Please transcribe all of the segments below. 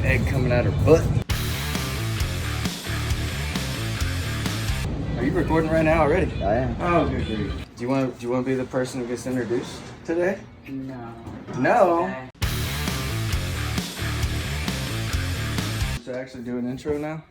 egg coming out her butt. Are you recording right now already? I am. Oh, good grief. Do you want to be the person who gets introduced today? No. No. Okay. Should I actually do an intro now?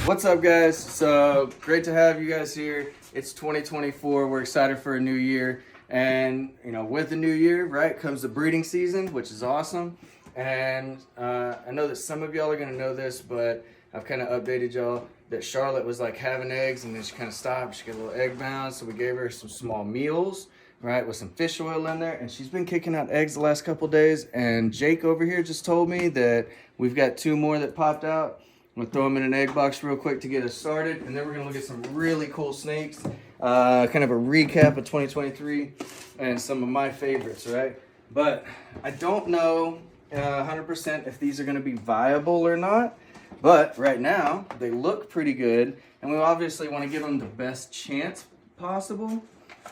What's up, guys? So great to have you guys here. It's 2024. We're excited for a new year, and you know, with the new year, right, comes the breeding season, which is awesome. And I know that some of y'all are gonna know this, but I've kind of updated y'all that Charlotte was like having eggs, and then she kind of stopped. She got a little egg bound, so we gave her some small meals, right, with some fish oil in there, and she's been kicking out eggs the last couple days. And Jake over here just told me that we've got 2 more that popped out. I'm gonna throw them in an egg box real quick to get us started, and then we're gonna look at some really cool snakes, kind of a recap of 2023 and some of my favorites, right? But I don't know 100% if these are gonna be viable or not, but right now they look pretty good, and we obviously want to give them the best chance possible.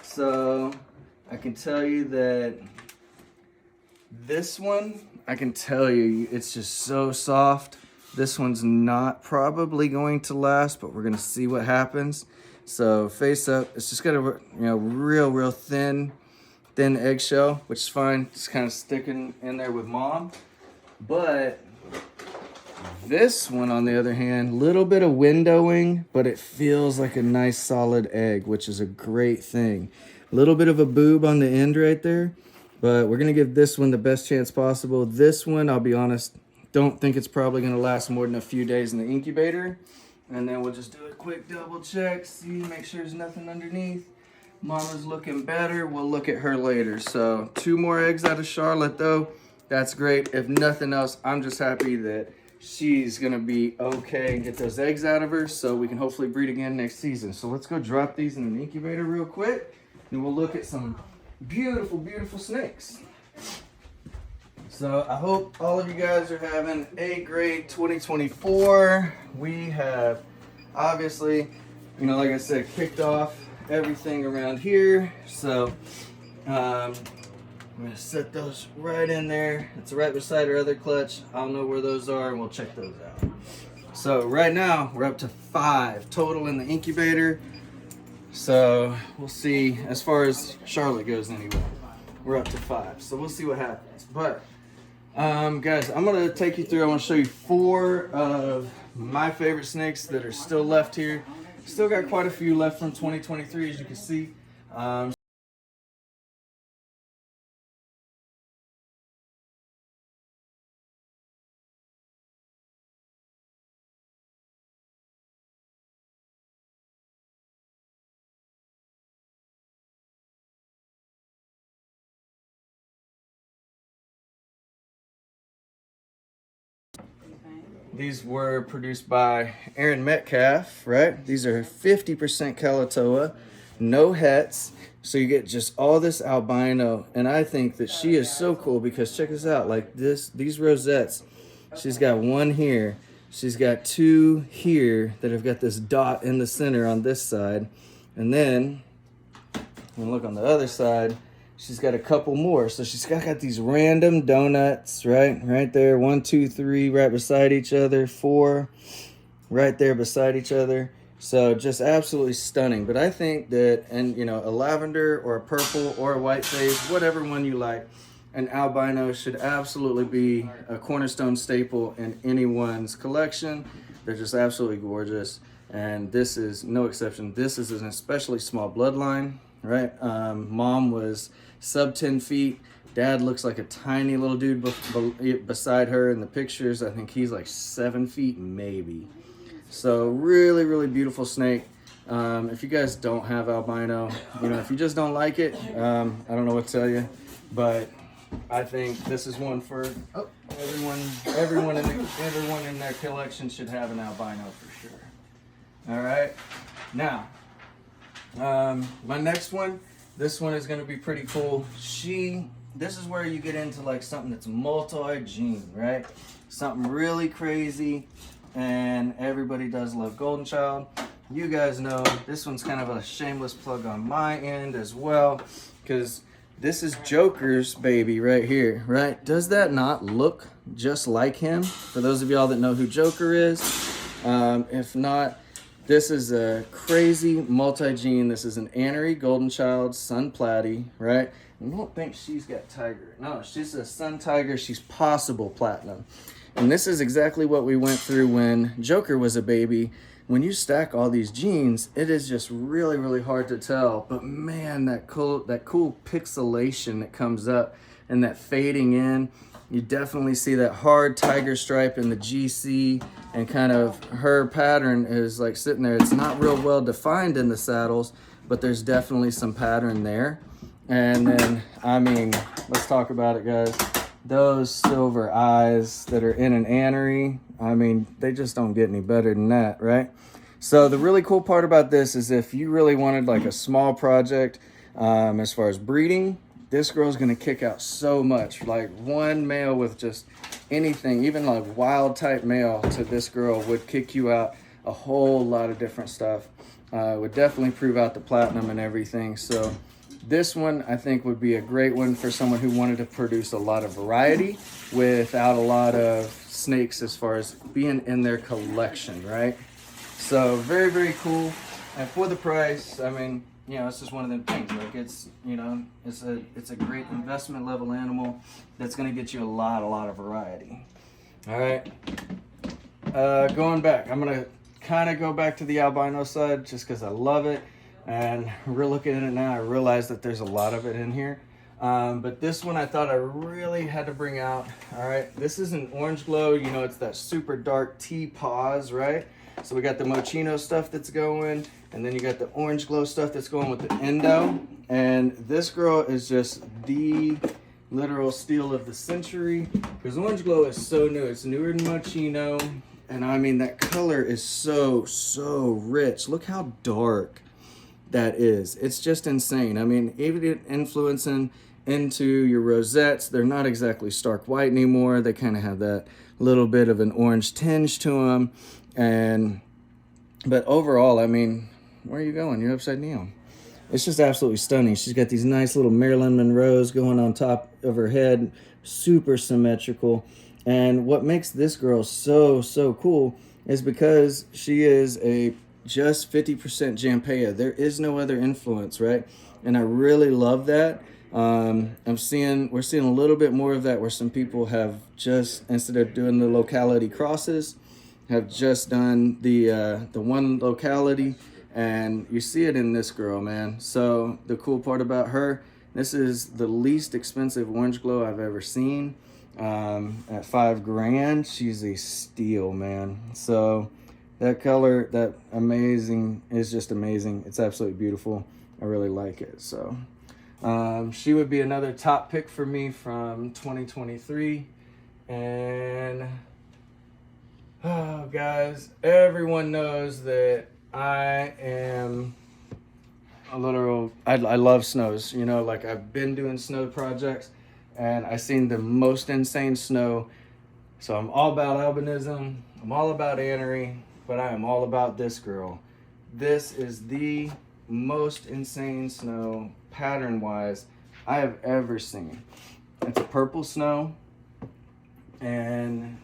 So I can tell you that this one, I can tell you, it's just so soft. This one's not probably going to last, but we're gonna see what happens. So face up, it's just got a real thin eggshell, which is fine. Just kind of sticking in there with mom. But this one, on the other hand, little bit of windowing, but it feels like a nice solid egg, which is a great thing. A little bit of a boob on the end right there, but we're gonna give this one the best chance possible. This one, I'll be honest, don't think it's probably gonna last more than a few days in the incubator. And then we'll just do a quick double check, see, make sure there's nothing underneath. Mama's looking better, we'll look at her later. So 2 more eggs out of Charlotte though, that's great. If nothing else, I'm just happy that she's gonna be okay and get those eggs out of her so we can hopefully breed again next season. So let's go drop these in the incubator real quick, and we'll look at some beautiful snakes. So I hope all of you guys are having a great 2024. We have obviously, like I said, kicked off everything around here. So I'm gonna set those right in there. It's right beside our other clutch. I don't know where those are, and we'll check those out. So right now we're up to 5 total in the incubator. So we'll see, as far as Charlotte goes anyway, we're up to 5. So we'll see what happens. But guys, I'm gonna take you through. I want to show you 4 of my favorite snakes that are still left here. Still got quite a few left from 2023, as you can see. These were produced by Aaron Metcalf, right? These are 50% Kalatoa, no hets. So you get just all this albino. And I think that she is so cool because check this out, like these rosettes, she's got 1 here. She's got 2 here that have got this dot in the center on this side. And then, when you look on the other side, she's got a couple more. So she's got these random donuts, right there. 1, 2, 3, right beside each other. 4, right there beside each other. So just absolutely stunning. But I think that, and a lavender or a purple or a white face, whatever one you like, an albino should absolutely be a cornerstone staple in anyone's collection. They're just absolutely gorgeous. And this is no exception. This is an especially small bloodline, right? Mom was sub 10 feet. Dad looks like a tiny little dude beside her in the pictures. I think he's like 7 feet maybe. So really beautiful snake. If you guys don't have albino, if you just don't like it, I don't know what to tell you, but I think this is one for everyone in their collection should have an albino for sure. All right, now my next one, this one is going to be pretty cool. This is where you get into like something that's multi-gene, right? Something really crazy, and everybody does love Golden Child. You guys know this one's kind of a shameless plug on my end as well, because This is Joker's baby right here, right? Does that not look just like him? For those of y'all that know who Joker is, if not, this is a crazy multi-gene. This is an Anery Golden Child Sun Platy, right? I don't think she's got Tiger. No, she's a Sun Tiger. She's possible Platinum. And this is exactly what we went through when Joker was a baby. When you stack all these genes, it is just really, really hard to tell. But man, that cool pixelation that comes up and that fading in, you definitely see that hard tiger stripe in the GC, and kind of her pattern is like sitting there. It's not real well defined in the saddles, but there's definitely some pattern there. And then, I mean, let's talk about it, guys. Those silver eyes that are in an Anery, I mean, they just don't get any better than that, right? So the really cool part about this is if you really wanted like a small project as far as breeding, this girl's gonna kick out so much. Like one male with just anything, even like wild type male to this girl would kick you out a whole lot of different stuff. Would definitely prove out the platinum and everything. So this one I think would be a great one for someone who wanted to produce a lot of variety without a lot of snakes as far as being in their collection, right? So very, very cool. And for the price, I mean, you know, it's just one of them things. Like it's, you know, it's a great investment level animal that's going to get you a lot of variety. All right. Going back, I'm going to kind of go back to the albino side just because I love it. And we're looking at it now, I realize that there's a lot of it in here. But this one I thought I really had to bring out. All right, this is an orange glow. You know, it's that super dark T-pause, right? So we got the Mochino stuff that's going, and then you got the orange glow stuff that's going with the Endo. And this girl is just the literal steal of the century, because orange glow is so new. It's newer than Mochino. And I mean, that color is so rich. Look how dark that is. It's just insane. I mean, even influencing into your rosettes, they're not exactly stark white anymore. They kind of have that little bit of an orange tinge to them. But overall, I mean, where are you going? You're upside down. It's just absolutely stunning. She's got these nice little Marilyn Monroes going on top of her head, super symmetrical. And what makes this girl so cool is because she is a just 50% Jampea. There is no other influence, right? And I really love that. We're seeing a little bit more of that, where some people have just, instead of doing the locality crosses, have just done the one locality, and you see it in this girl, man. So the cool part about her, this is the least expensive orange glow I've ever seen. At $5,000, she's a steal, man. So that color, that amazing, is just amazing. It's absolutely beautiful. I really like it. So she would be another top pick for me from 2023. And oh, guys, everyone knows that I am a literal, I love snows. You know, like I've been doing snow projects, and I've seen the most insane snow. So I'm all about albinism. I'm all about Anery, but I am all about this girl. This is the most insane snow, pattern-wise, I have ever seen. It's a purple snow, and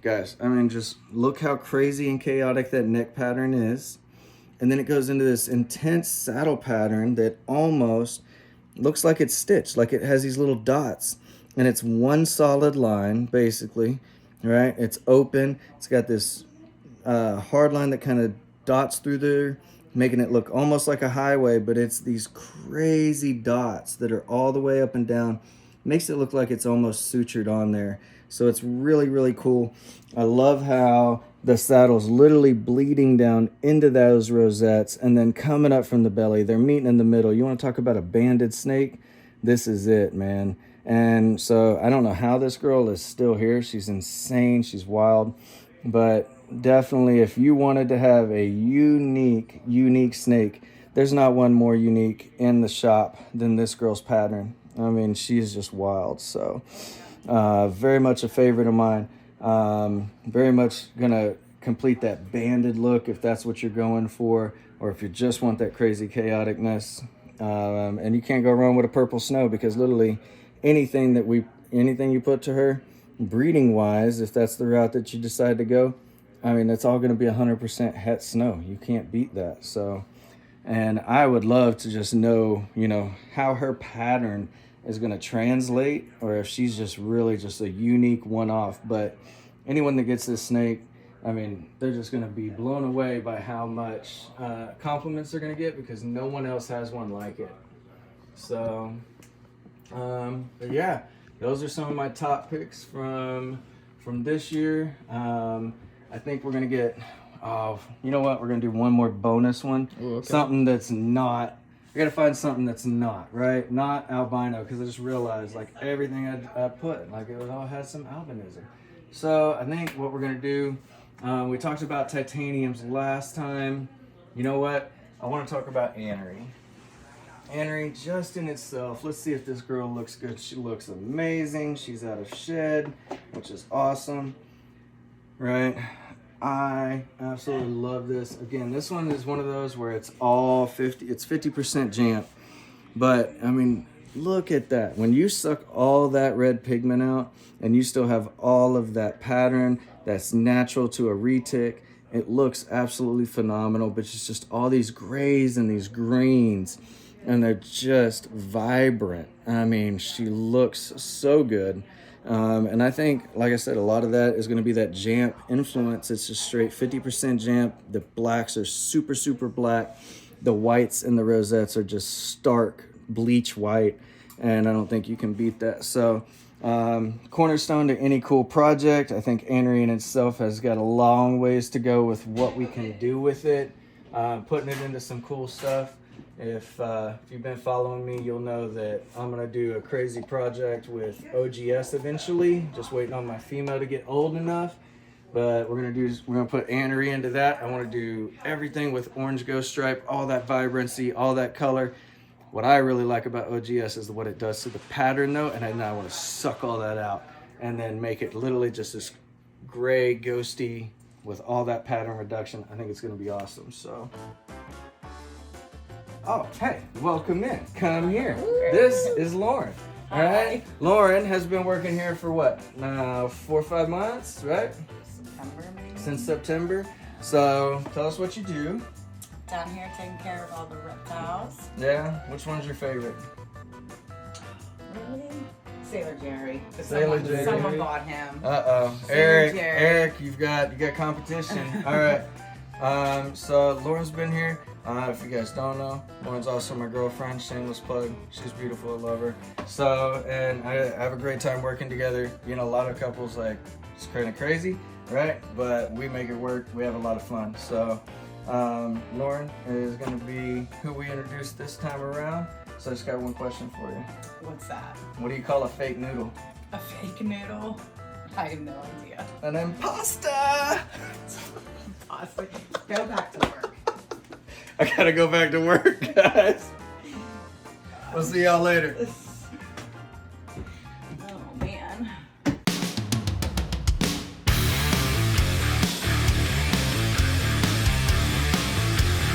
guys, I mean, just look how crazy and chaotic that neck pattern is. And then it goes into this intense saddle pattern that almost looks like it's stitched, like it has these little dots. And it's one solid line, basically, right? It's open. It's got this hard line that kind of dots through there, making it look almost like a highway, but it's these crazy dots that are all the way up and down. Makes it look like it's almost sutured on there. So it's really cool. I love how the saddle's literally bleeding down into those rosettes and then coming up from the belly. They're meeting in the middle. You want to talk about a banded snake? This is it, man. And so I don't know how this girl is still here. She's insane. She's wild. But definitely, if you wanted to have a unique snake, there's not one more unique in the shop than this girl's pattern. I mean, she's just wild. So very much a favorite of mine. Very much gonna complete that banded look if that's what you're going for, or if you just want that crazy chaoticness. And you can't go wrong with a purple snow, because literally anything you put to her, breeding wise, if that's the route that you decide to go, I mean, it's all going to be 100% het snow. You can't beat that. So, and I would love to just know, you know, how her pattern is going to translate, or if she's just really just a unique one-off. But anyone that gets this snake, I mean, they're just going to be blown away by how much compliments they're going to get, because no one else has one like it. So, but yeah, those are some of my top picks from this year. I think we're going to get, you know what? We're going to do one more bonus one. Ooh, okay. Something that's not, I got to find something that's not, right? Not albino, because I just realized, like, everything I put, like, it all has some albinism. So I think what we're going to do, we talked about titaniums last time. You know what? I want to talk about Anery. Anery, just in itself, let's see if this girl looks good. She looks amazing. She's out of shed, which is awesome, right? I absolutely love this. Again, this one is one of those where it's all 50, it's 50% jamp. But, I mean, look at that. When you suck all that red pigment out and you still have all of that pattern that's natural to a retic, it looks absolutely phenomenal. But it's just all these grays and these greens, and they're just vibrant. I mean, she looks so good. And I think, like I said, a lot of that is going to be that jamp influence. It's just straight 50% jamp. The blacks are super, super black. The whites and the rosettes are just stark bleach white, and I don't think you can beat that. So cornerstone to any cool project. I think Anery in itself has got a long ways to go with what we can do with it, putting it into some cool stuff. If you've been following me, you'll know that I'm going to do a crazy project with OGS eventually. Just waiting on my female to get old enough. But we're going to put Anery into that. I want to do everything with orange ghost stripe, all that vibrancy, all that color. What I really like about OGS is what it does to the pattern though. And then I want to suck all that out and then make it literally just this gray ghosty with all that pattern reduction. I think it's going to be awesome. So. Oh, hey, welcome in. Come here. This is Lauren. All right. Lauren has been working here for what? 4 or 5 months, right? September, maybe. Since September. So tell us what you do. Down here taking care of all the reptiles. Yeah. Which one's your favorite? Really? Sailor Jerry. Sailor Jerry. Someone bought him. Uh-oh. Eric, you got competition. All right. So Lauren's been here. If you guys don't know, Lauren's also my girlfriend. Shameless plug. She's beautiful. I love her. So, and I have a great time working together. You know, a lot of couples, like, it's kind of crazy, right? But we make it work. We have a lot of fun. So, Lauren is going to be who we introduced this time around. So I just got one question for you. What's that? What do you call a fake noodle? A fake noodle? I have no idea. An impasta! Honestly, go back to work. I gotta go back to work, guys. We'll see y'all later.